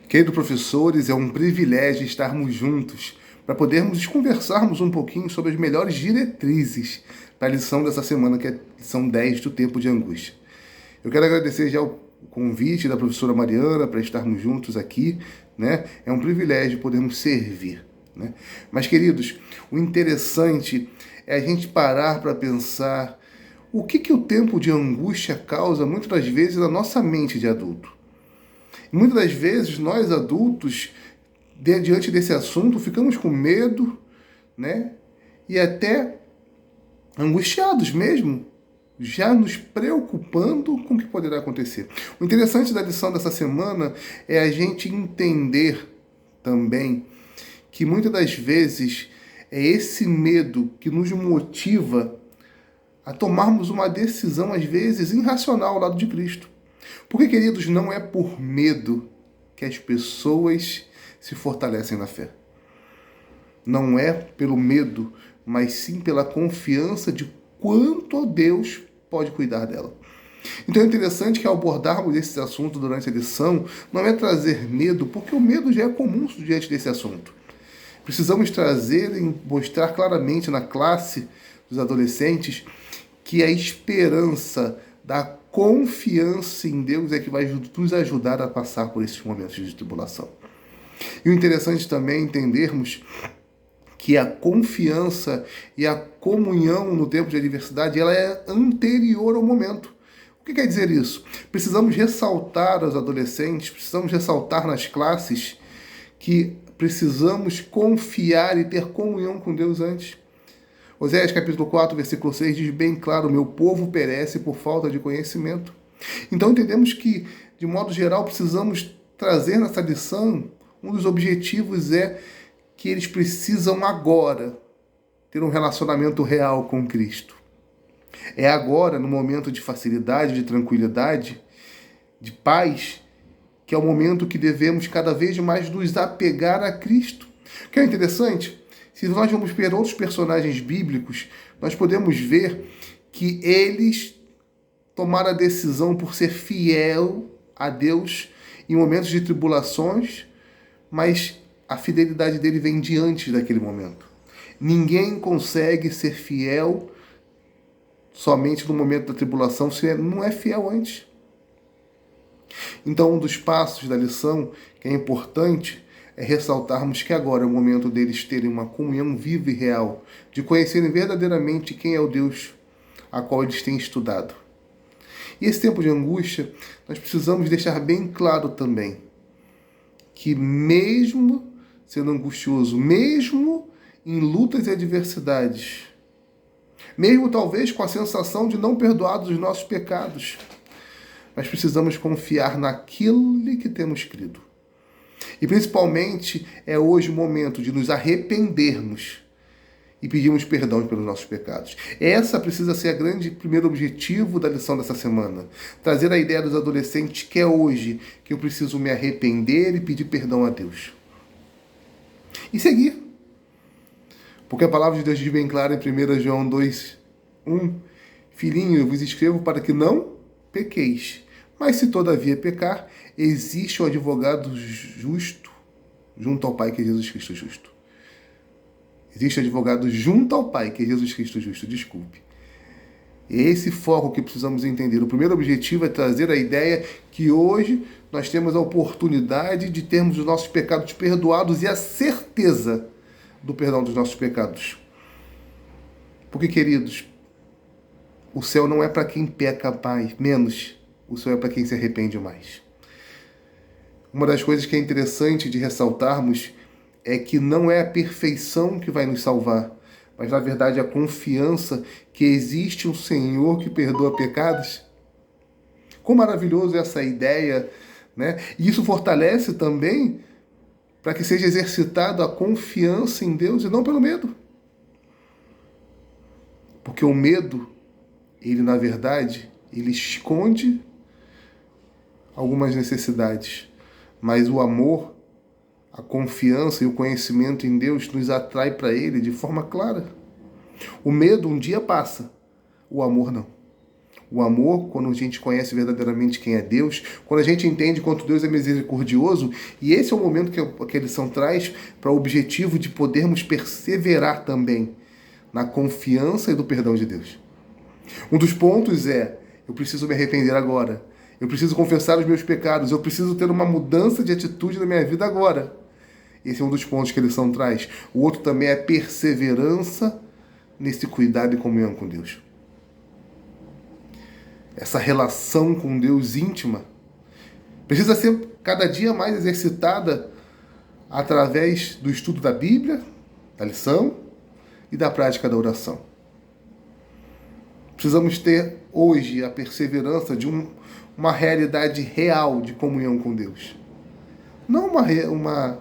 Queridos professores, é um privilégio estarmos juntos para podermos conversarmos um pouquinho sobre as melhores diretrizes para a lição dessa semana, que é a lição 10 do tempo de angústia. Eu quero agradecer já o convite da professora Mariana para estarmos juntos aqui, né? É um privilégio podermos servir, né? Mas, queridos, o interessante é a gente parar para pensar o que o tempo de angústia causa, muitas das vezes, na nossa mente de adulto. Muitas das vezes, nós adultos, diante desse assunto, ficamos com medo, né? E até angustiados mesmo, já nos preocupando com o que poderá acontecer. O interessante da lição dessa semana é a gente entender também que muitas das vezes é esse medo que nos motiva a tomarmos uma decisão, às vezes, irracional ao lado de Cristo. Porque, queridos, não é por medo que as pessoas se fortalecem na fé. Não é pelo medo, mas sim pela confiança de quanto Deus pode cuidar dela. Então é interessante que ao abordarmos esse assunto durante a lição, não é trazer medo, porque o medo já é comum diante desse assunto. Precisamos trazer e mostrar claramente na classe dos adolescentes que a esperança da confiança em Deus é que vai nos ajudar a passar por esses momentos de tribulação. E o interessante também é entendermos que a confiança e a comunhão no tempo de adversidade ela é anterior ao momento. O que quer dizer isso? Precisamos ressaltar aos adolescentes, precisamos ressaltar nas classes que precisamos confiar e ter comunhão com Deus antes. Oséias capítulo 4, versículo 6 diz bem claro: meu povo perece por falta de conhecimento. Então entendemos que, de modo geral, precisamos trazer nessa lição, um dos objetivos é que eles precisam agora ter um relacionamento real com Cristo. É agora, no momento de facilidade, de tranquilidade, de paz, que é o momento que devemos cada vez mais nos apegar a Cristo. O que é interessante? Se nós vamos ver outros personagens bíblicos, nós podemos ver que eles tomaram a decisão por ser fiel a Deus em momentos de tribulações, mas a fidelidade dele vem de antes daquele momento. Ninguém consegue ser fiel somente no momento da tribulação se não é fiel antes. Então, um dos passos da lição que é importante é ressaltarmos que agora é o momento deles terem uma comunhão viva e real, de conhecerem verdadeiramente quem é o Deus a qual eles têm estudado. E esse tempo de angústia, nós precisamos deixar bem claro também que mesmo sendo angustioso, mesmo em lutas e adversidades, mesmo talvez com a sensação de não perdoados os nossos pecados, nós precisamos confiar naquilo que temos crido. E principalmente é hoje o momento de nos arrependermos e pedirmos perdão pelos nossos pecados. Essa precisa ser a grande primeiro objetivo da lição dessa semana. Trazer a ideia dos adolescentes que é hoje que eu preciso me arrepender e pedir perdão a Deus. E seguir. Porque a palavra de Deus diz bem clara em 1 João 2:1: filhinho, eu vos escrevo para que não pequeis. Mas se todavia pecar, existe um advogado justo junto ao Pai, que é Jesus Cristo justo. Existe um advogado junto ao Pai, que é Jesus Cristo justo, desculpe. É esse foco que precisamos entender. O primeiro objetivo é trazer a ideia que hoje nós temos a oportunidade de termos os nossos pecados perdoados e a certeza do perdão dos nossos pecados. Porque, queridos, o céu não é para quem peca mais, menos. O céu é para quem se arrepende mais. Uma das coisas que é interessante de ressaltarmos é que não é a perfeição que vai nos salvar, mas, na verdade, a confiança que existe um Senhor que perdoa pecados. Quão maravilhoso é essa ideia, né? E isso fortalece também para que seja exercitada a confiança em Deus e não pelo medo. Porque o medo, ele, na verdade, ele esconde algumas necessidades, mas o amor, a confiança e o conhecimento em Deus nos atrai para Ele de forma clara. O medo um dia passa, o amor não. O amor, quando a gente conhece verdadeiramente quem é Deus, quando a gente entende quanto Deus é misericordioso, e esse é o momento que a lição traz para o objetivo de podermos perseverar também na confiança e do perdão de Deus. Um dos pontos é, eu preciso me arrepender agora, eu preciso confessar os meus pecados, eu preciso ter uma mudança de atitude na minha vida agora. Esse é um dos pontos que a lição traz. O outro também é perseverança nesse cuidado e comunhão com Deus. Essa relação com Deus íntima precisa ser cada dia mais exercitada através do estudo da Bíblia, da lição e da prática da oração. Precisamos ter hoje a perseverança de uma realidade real de comunhão com Deus. Não uma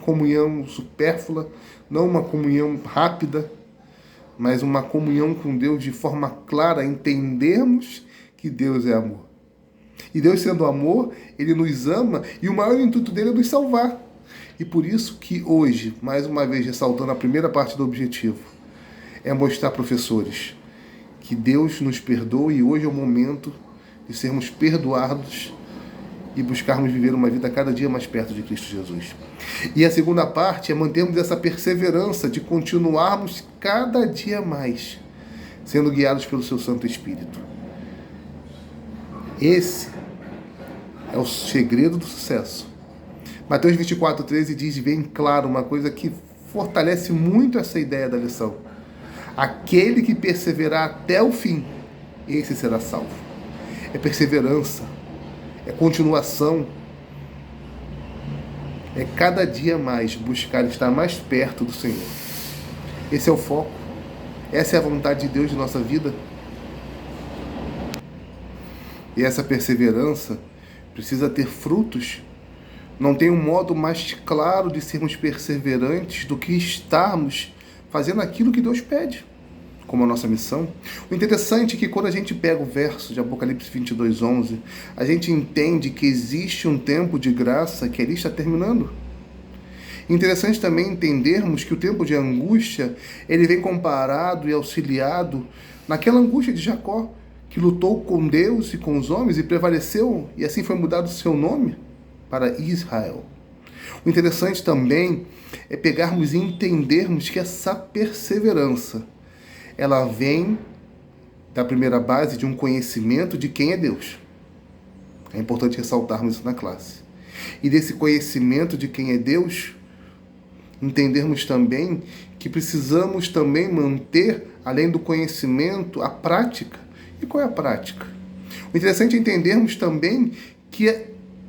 comunhão supérflua, não uma comunhão rápida, mas uma comunhão com Deus de forma clara, entendermos que Deus é amor. E Deus sendo amor, Ele nos ama e o maior intuito dele é nos salvar. E por isso que hoje, mais uma vez ressaltando a primeira parte do objetivo, é mostrar, professores, que Deus nos perdoe e hoje é o momento de sermos perdoados e buscarmos viver uma vida cada dia mais perto de Cristo Jesus. E a segunda parte é mantermos essa perseverança de continuarmos cada dia mais sendo guiados pelo seu Santo Espírito. Esse é o segredo do sucesso. Mateus 24:13 diz bem claro uma coisa que fortalece muito essa ideia da lição. Aquele que perseverar até o fim, esse será salvo. É perseverança, é continuação, é cada dia mais buscar estar mais perto do Senhor. Esse é o foco, essa é a vontade de Deus de nossa vida. E essa perseverança precisa ter frutos. Não tem um modo mais claro de sermos perseverantes do que estarmos fazendo aquilo que Deus pede, como a nossa missão. O interessante é que quando a gente pega o verso de Apocalipse 22:11, a gente entende que existe um tempo de graça que ali está terminando. Interessante também entendermos que o tempo de angústia, ele vem comparado e auxiliado naquela angústia de Jacó, que lutou com Deus e com os homens e prevaleceu, e assim foi mudado o seu nome para Israel. O interessante também é pegarmos e entendermos que essa perseverança, ela vem da primeira base de um conhecimento de quem é Deus. É importante ressaltarmos isso na classe. E desse conhecimento de quem é Deus, entendermos também que precisamos também manter, além do conhecimento, a prática. E qual é a prática? O interessante é entendermos também que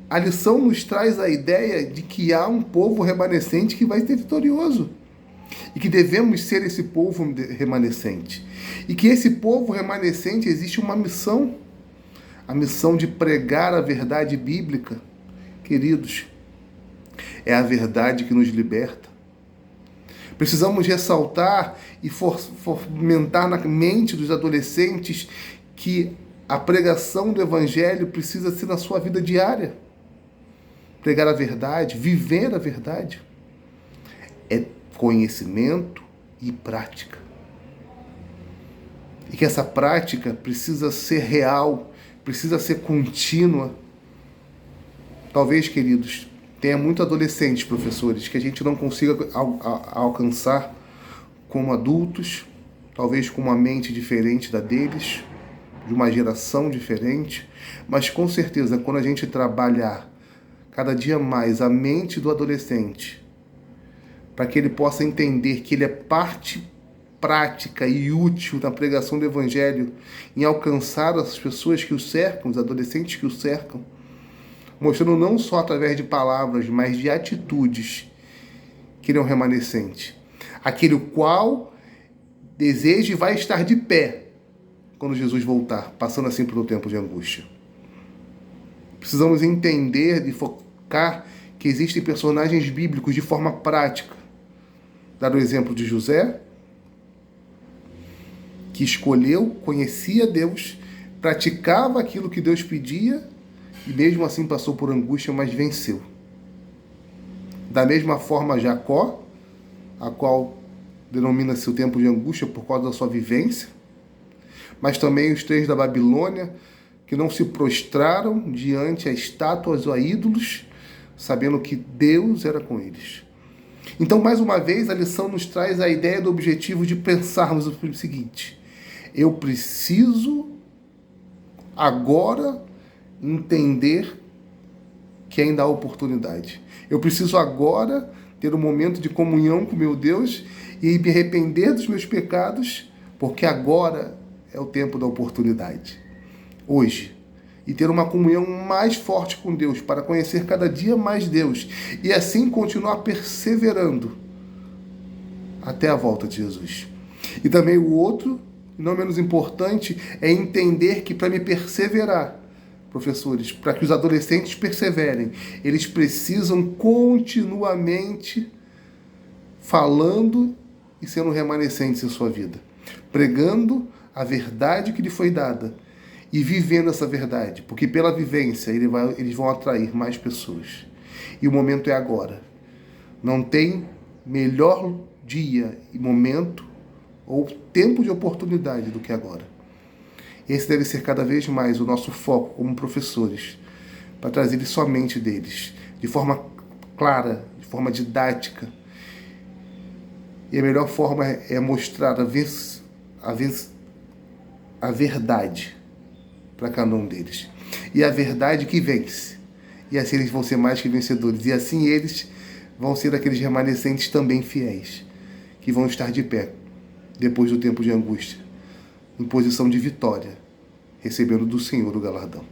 a lição nos traz a ideia de que há um povo remanescente que vai ser vitorioso. E que devemos ser esse povo remanescente. E que esse povo remanescente existe uma missão. A missão de pregar a verdade bíblica. Queridos, é a verdade que nos liberta. Precisamos ressaltar e fomentar na mente dos adolescentes que a pregação do Evangelho precisa ser na sua vida diária. Pregar a verdade, viver a verdade, é conhecimento e prática. E que essa prática precisa ser real, precisa ser contínua. Talvez, queridos, tenha muito adolescentes, professores, que a gente não consiga alcançar como adultos, talvez com uma mente diferente da deles, de uma geração diferente, mas com certeza, quando a gente trabalhar cada dia mais a mente do adolescente, para que ele possa entender que ele é parte prática e útil na pregação do Evangelho, em alcançar as pessoas que o cercam, os adolescentes que o cercam, mostrando não só através de palavras, mas de atitudes, que ele é um remanescente. Aquele o qual deseja e vai estar de pé quando Jesus voltar, passando assim pelo tempo de angústia. Precisamos entender e focar que existem personagens bíblicos de forma prática. Dar o exemplo de José, que escolheu, conhecia Deus, praticava aquilo que Deus pedia e mesmo assim passou por angústia, mas venceu. Da mesma forma, Jacó, a qual denomina-se o tempo de angústia por causa da sua vivência, mas também os 3 da Babilônia, que não se prostraram diante a estátuas ou a ídolos, sabendo que Deus era com eles. Então, mais uma vez, a lição nos traz a ideia do objetivo de pensarmos o seguinte: eu preciso agora entender que ainda há oportunidade. Eu preciso agora ter um momento de comunhão com meu Deus e me arrepender dos meus pecados, porque agora é o tempo da oportunidade. Hoje. E ter uma comunhão mais forte com Deus, para conhecer cada dia mais Deus. E assim continuar perseverando até a volta de Jesus. E também o outro, não menos importante, é entender que para me perseverar, professores, para que os adolescentes perseverem, eles precisam continuamente falando e sendo remanescentes em sua vida, pregando a verdade que lhe foi dada e vivendo essa verdade, porque pela vivência eles vão atrair mais pessoas. E o momento é agora. Não tem melhor dia e momento ou tempo de oportunidade do que agora. Esse deve ser cada vez mais o nosso foco como professores, para trazer isso à mente deles, de forma clara, de forma didática. E a melhor forma é mostrar a verdade para cada um deles. E a verdade que vence. E assim eles vão ser mais que vencedores. E assim eles vão ser aqueles remanescentes também fiéis, que vão estar de pé, depois do tempo de angústia, em posição de vitória, recebendo do Senhor o galardão.